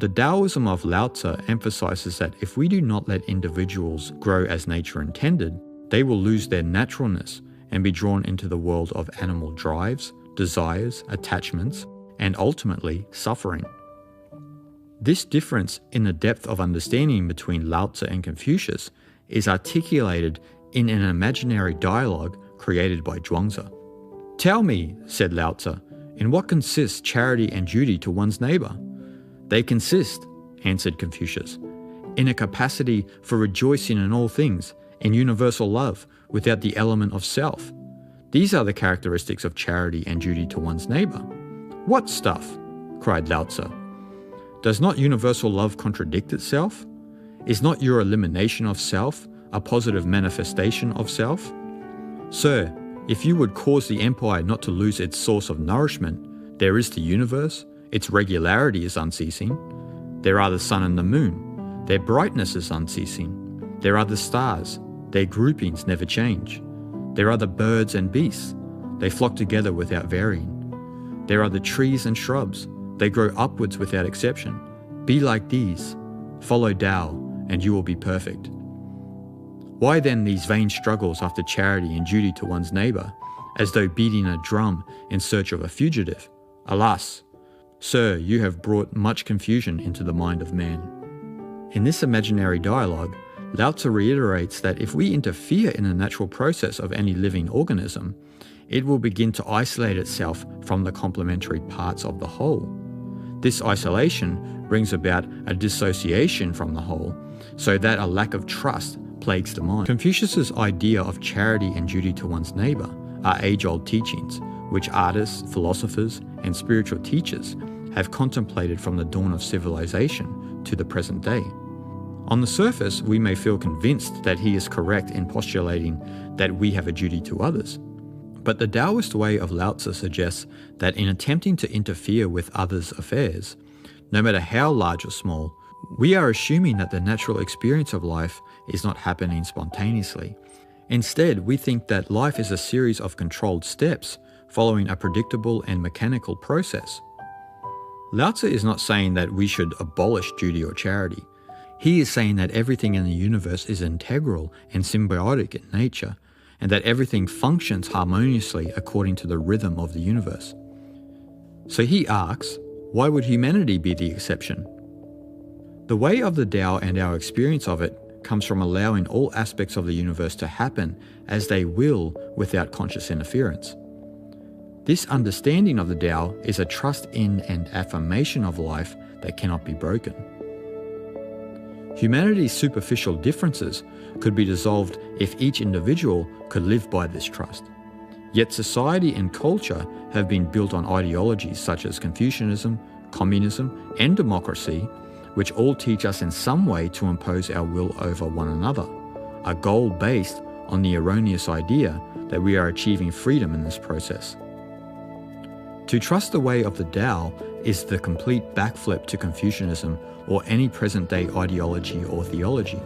The Taoism of Lao Tzu emphasizes that if we do not let individuals grow as nature intended, they will lose their naturalness and be drawn into the world of animal drives, desires, attachments, and ultimately suffering. This difference in the depth of understanding between Lao Tzu and Confucius is articulated in an imaginary dialogue created by Zhuangzi. "Tell me," said Lao Tzu, "in what consists charity and duty to one's neighbor?" "They consist," answered Confucius, "in a capacity for rejoicing in all things, in universal love, without the element of self. These are the characteristics of charity and duty to one's neighbor." "What stuff?" cried Lao Tzu. "Does not universal love contradict itself? Is not your elimination of self a positive manifestation of self? Sir, if you would cause the empire not to lose its source of nourishment, there is the universe, its regularity is unceasing. There are the sun and the moon, their brightness is unceasing. There are the stars, their groupings never change. There are the birds and beasts, they flock together without varying. There are the trees and shrubs, they grow upwards without exception. Be like these, follow Tao, and you will be perfect. Why then these vain struggles after charity and duty to one's neighbor, as though beating a drum in search of a fugitive? Alas! Sir, you have brought much confusion into the mind of man." In this imaginary dialogue, Lao Tzu reiterates that if we interfere in the natural process of any living organism, it will begin to isolate itself from the complementary parts of the whole. This isolation brings about a dissociation from the whole, so that a lack of trust plagues the mind. Confucius's idea of charity and duty to one's neighbor are age-old teachings, which artists, philosophers, and spiritual teachers have contemplated from the dawn of civilization to the present day. On the surface, we may feel convinced that he is correct in postulating that we have a duty to others. But the Taoist way of Lao Tzu suggests that in attempting to interfere with others' affairs, no matter how large or small, we are assuming that the natural experience of life is not happening spontaneously. Instead, we think that life is a series of controlled steps following a predictable and mechanical process. Lao Tzu is not saying that we should abolish duty or charity. He is saying that everything in the universe is integral and symbiotic in nature, and that everything functions harmoniously according to the rhythm of the universe. So he asks, why would humanity be the exception? The way of the Tao and our experience of it comes from allowing all aspects of the universe to happen as they will without conscious interference. This understanding of the Tao is a trust in and affirmation of life that cannot be broken. Humanity's superficial differences could be dissolved if each individual could live by this trust. Yet society and culture have been built on ideologies such as Confucianism, communism, and democracy, which all teach us in some way to impose our will over one another, a goal based on the erroneous idea that we are achieving freedom in this process. To trust the way of the Tao is the complete backflip to Confucianism or any present-day ideology or theology.